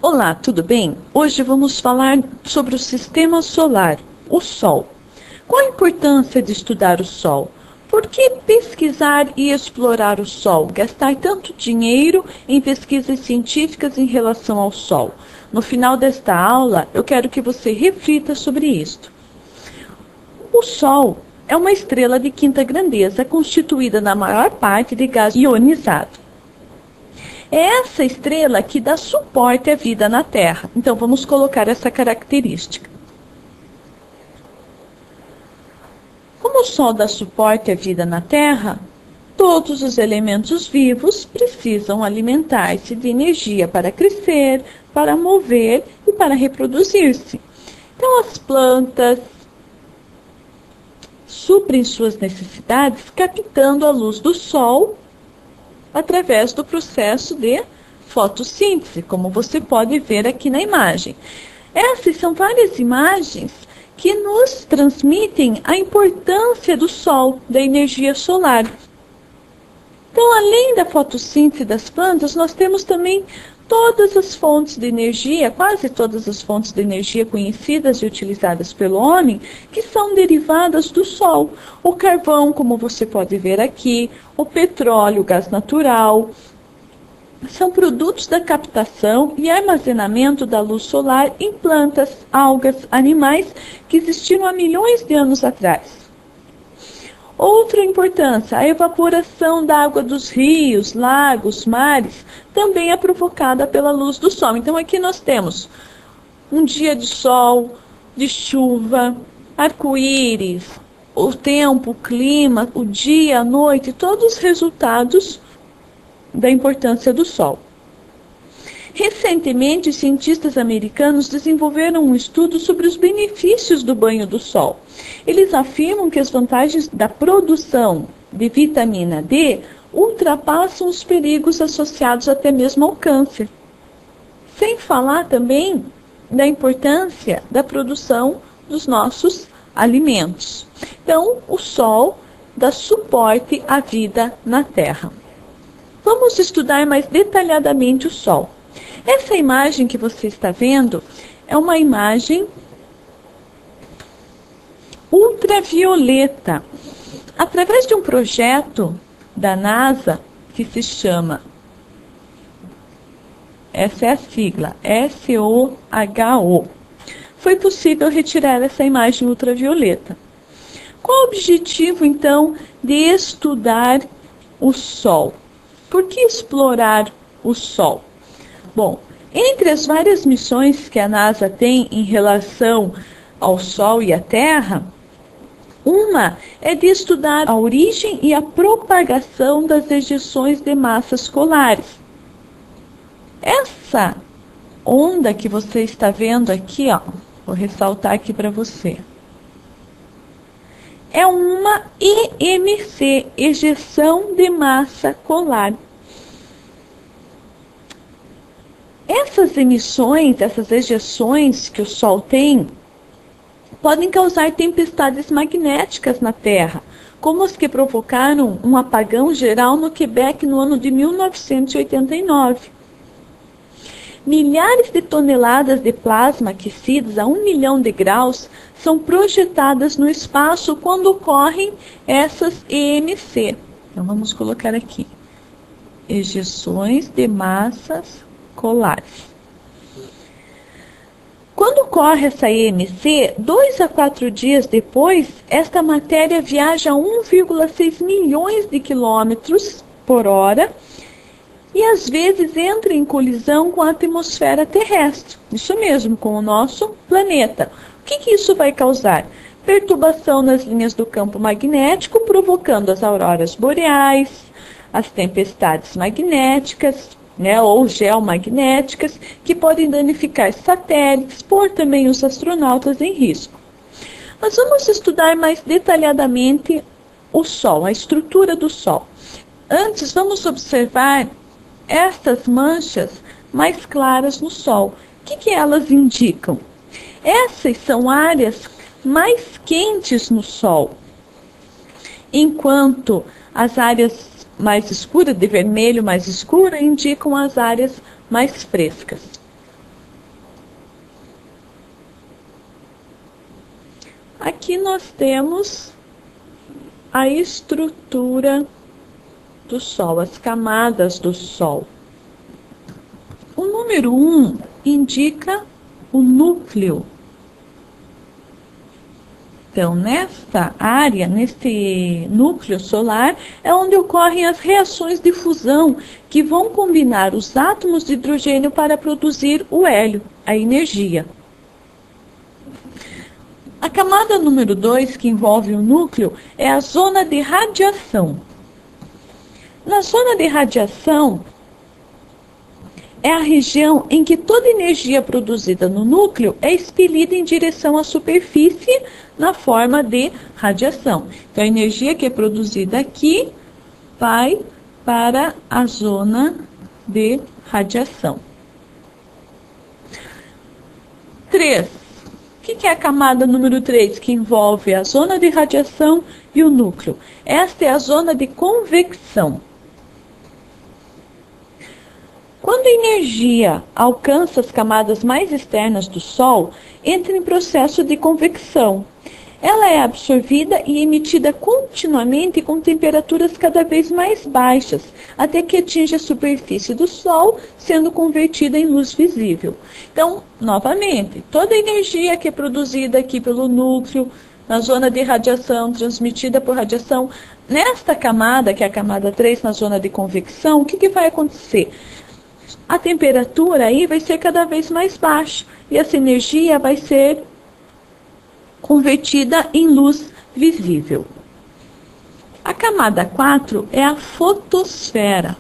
Olá, tudo bem? Hoje vamos falar sobre o sistema solar, o Sol. Qual a importância de estudar o Sol? Por que pesquisar e explorar o Sol? Gastar tanto dinheiro em pesquisas científicas em relação ao Sol? No final desta aula, eu quero que você reflita sobre isto. O Sol é uma estrela de quinta grandeza constituída na maior parte de gás ionizado. É essa estrela que dá suporte à vida na Terra. Então, vamos colocar essa característica. Como o Sol dá suporte à vida na Terra, todos os elementos vivos precisam alimentar-se de energia para crescer, para mover e para reproduzir-se. Então, as plantas suprem suas necessidades captando a luz do Sol através do processo de fotossíntese, como você pode ver aqui na imagem. Essas são várias imagens que nos transmitem a importância do Sol, da energia solar. Então, além da fotossíntese das plantas, nós temos também todas as fontes de energia, quase todas as fontes de energia conhecidas e utilizadas pelo homem, que são derivadas do Sol. O carvão, como você pode ver aqui, o petróleo, o gás natural, são produtos da captação e armazenamento da luz solar em plantas, algas, animais que existiram há milhões de anos atrás. Outra importância, a evaporação da água dos rios, lagos, mares, também é provocada pela luz do Sol. Então aqui nós temos um dia de sol, de chuva, arco-íris, o tempo, o clima, o dia, a noite, todos os resultados da importância do Sol. Recentemente, cientistas americanos desenvolveram um estudo sobre os benefícios do banho do sol. Eles afirmam que as vantagens da produção de vitamina D ultrapassam os perigos associados até mesmo ao câncer. Sem falar também da importância da produção dos nossos alimentos. Então, o sol dá suporte à vida na Terra. Vamos estudar mais detalhadamente o Sol. Essa imagem que você está vendo é uma imagem ultravioleta. Através de um projeto da NASA que se chama, essa é a sigla, SOHO, foi possível retirar essa imagem ultravioleta. Qual o objetivo, então, de estudar o Sol? Por que explorar o Sol? Bom, entre as várias missões que a NASA tem em relação ao Sol e à Terra, uma é de estudar a origem e a propagação das ejeções de massas solares. Essa onda que você está vendo aqui, ó, vou ressaltar aqui para você, é uma EMC, ejeção de massa solar. Essas emissões, essas ejeções que o Sol tem, podem causar tempestades magnéticas na Terra, como as que provocaram um apagão geral no Quebec no ano de 1989. Milhares de toneladas de plasma aquecidos a 1 milhão de graus são projetadas no espaço quando ocorrem essas EMC. Então vamos colocar aqui, ejeções de massas solares. Quando ocorre essa EMC, 2 a 4 dias depois, esta matéria viaja a 1,6 milhões de quilômetros por hora e às vezes entra em colisão com a atmosfera terrestre. Isso mesmo, com o nosso planeta. O que isso vai causar? Perturbação nas linhas do campo magnético, provocando as auroras boreais, as tempestades magnéticas, ou geomagnéticas, que podem danificar satélites, pôr também os astronautas em risco. Mas vamos estudar mais detalhadamente o Sol, a estrutura do Sol. Antes, vamos observar estas manchas mais claras no Sol. O que elas indicam? Essas são áreas mais quentes no Sol, enquanto as áreas mais escuras, de vermelho mais escuro, indicam as áreas mais frescas. Aqui nós temos a estrutura do Sol, as camadas do Sol. O número 1 indica o núcleo. Então, nesta área, neste núcleo solar, é onde ocorrem as reações de fusão que vão combinar os átomos de hidrogênio para produzir o hélio, a energia. A camada número 2, que envolve o núcleo, é a zona de radiação. Na zona de radiação, é a região em que toda energia produzida no núcleo é expelida em direção à superfície na forma de radiação. Então, a energia que é produzida aqui vai para a zona de radiação. 3. O que é a camada número 3, que envolve a zona de radiação e o núcleo? Esta é a zona de convecção. Quando a energia alcança as camadas mais externas do Sol, entra em processo de convecção. Ela é absorvida e emitida continuamente com temperaturas cada vez mais baixas, até que atinge a superfície do Sol, sendo convertida em luz visível. Então, novamente, toda a energia que é produzida aqui pelo núcleo, na zona de radiação, transmitida por radiação, nesta camada, que é a camada 3, na zona de convecção, o que vai acontecer? A temperatura aí vai ser cada vez mais baixa e essa energia vai ser convertida em luz visível. A camada 4 é a fotosfera,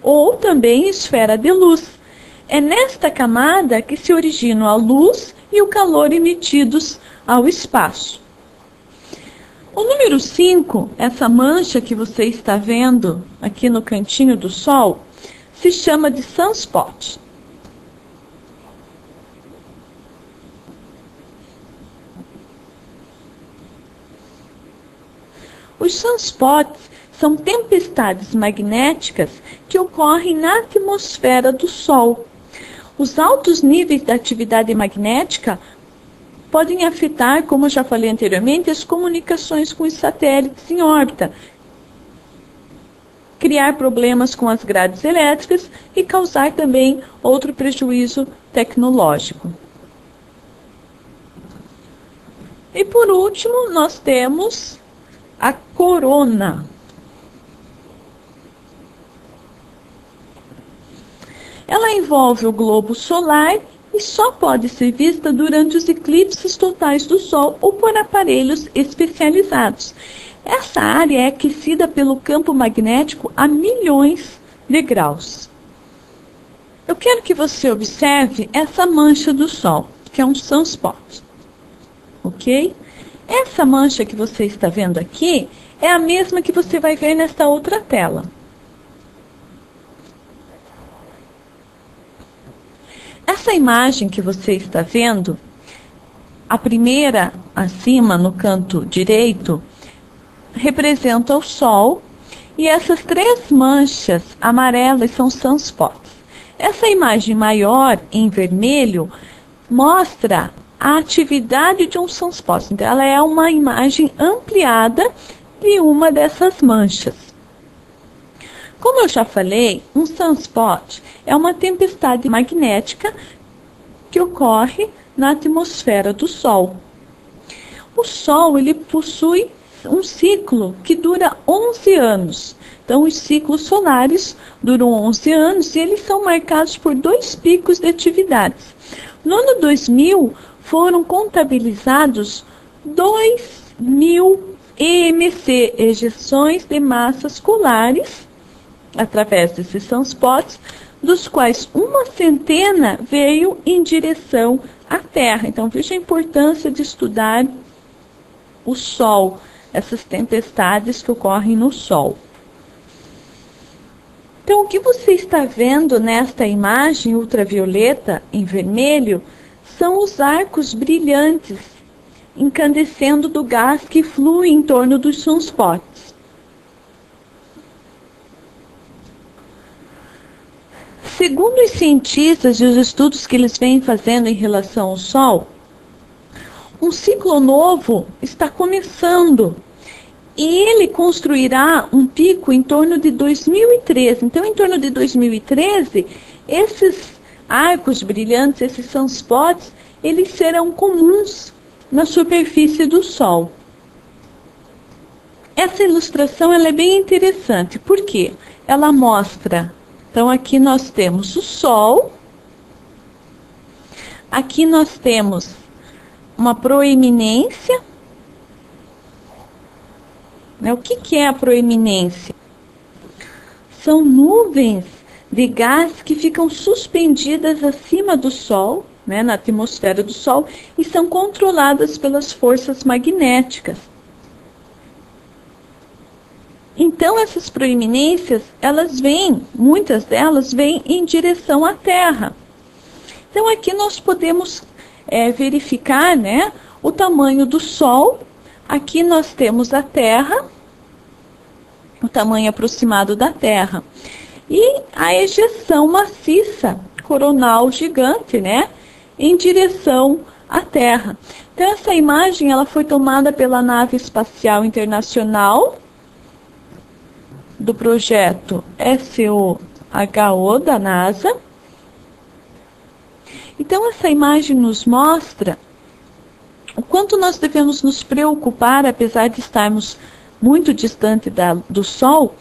ou também esfera de luz. É nesta camada que se originam a luz e o calor emitidos ao espaço. O número 5, essa mancha que você está vendo aqui no cantinho do Sol, se chama de sunspot. Os sunspots são tempestades magnéticas que ocorrem na atmosfera do Sol. Os altos níveis da atividade magnética podem afetar, como eu já falei anteriormente, as comunicações com os satélites em órbita, criar problemas com as grades elétricas e causar também outro prejuízo tecnológico. E por último, nós temos a corona. Ela envolve o globo solar e só pode ser vista durante os eclipses totais do Sol ou por aparelhos especializados. Essa área é aquecida pelo campo magnético a milhões de graus. Eu quero que você observe essa mancha do Sol, que é um sunspot. Ok? Essa mancha que você está vendo aqui é a mesma que você vai ver nesta outra tela. Essa imagem que você está vendo, a primeira acima no canto direito, representa o Sol e essas três manchas amarelas são sunspots. Essa imagem maior em vermelho mostra a atividade de um sunspot. Então, ela é uma imagem ampliada de uma dessas manchas. Como eu já falei, um sunspot é uma tempestade magnética que ocorre na atmosfera do Sol. O Sol ele possui um ciclo que dura 11 anos. Então, os ciclos solares duram 11 anos e eles são marcados por dois picos de atividades. No ano 2000, foram contabilizados 2.000 EMC, ejeções de massas solares, através desses sunspots, dos quais uma centena veio em direção à Terra. Então, veja a importância de estudar o Sol, essas tempestades que ocorrem no Sol. Então, o que você está vendo nesta imagem ultravioleta em vermelho são os arcos brilhantes, incandescendo do gás que flui em torno dos sunspots. segundo os cientistas e os estudos que eles vêm fazendo em relação ao Sol, um ciclo novo está começando. E ele construirá um pico em torno de 2013. Então, em torno de 2013, esses arcos brilhantes, esses sunspots, eles serão comuns na superfície do Sol. Essa ilustração ela é bem interessante, porque ela mostra, então aqui nós temos o Sol, aqui nós temos uma proeminência. O que é a proeminência? São nuvens de gás que ficam suspendidas acima do Sol, na atmosfera do Sol, e são controladas pelas forças magnéticas. Então, essas proeminências, muitas delas vêm em direção à Terra. Então, aqui nós podemos verificar, o tamanho do Sol. Aqui nós temos a Terra, o tamanho aproximado da Terra, e a ejeção maciça coronal gigante, em direção à Terra. Então, essa imagem ela foi tomada pela nave espacial internacional do projeto SOHO da NASA. Então, essa imagem nos mostra o quanto nós devemos nos preocupar, apesar de estarmos muito distante do Sol,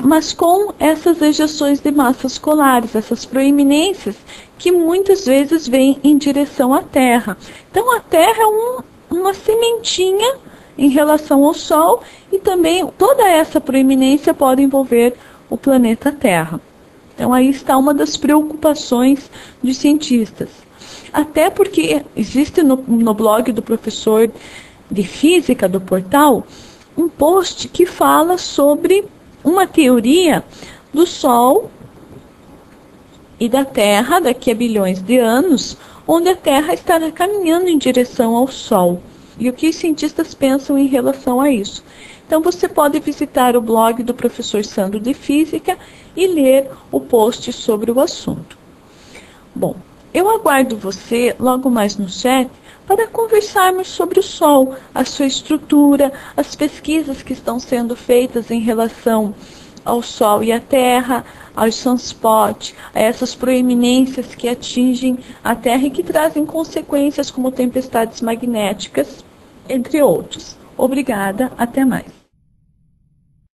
mas com essas ejeções de massas colares, essas proeminências que muitas vezes vêm em direção à Terra. Então, a Terra é uma sementinha em relação ao Sol, e também toda essa proeminência pode envolver o planeta Terra. Então, aí está uma das preocupações dos cientistas. Até porque existe no blog do professor de física do portal um post que fala sobre uma teoria do Sol e da Terra daqui a bilhões de anos, onde a Terra estará caminhando em direção ao Sol. E o que os cientistas pensam em relação a isso? Então você pode visitar o blog do professor Sandro de Física e ler o post sobre o assunto. Bom, eu aguardo você logo mais no chat para conversarmos sobre o Sol, a sua estrutura, as pesquisas que estão sendo feitas em relação ao Sol e à Terra, aos sunspots, a essas proeminências que atingem a Terra e que trazem consequências como tempestades magnéticas, entre outros. Obrigada, até mais.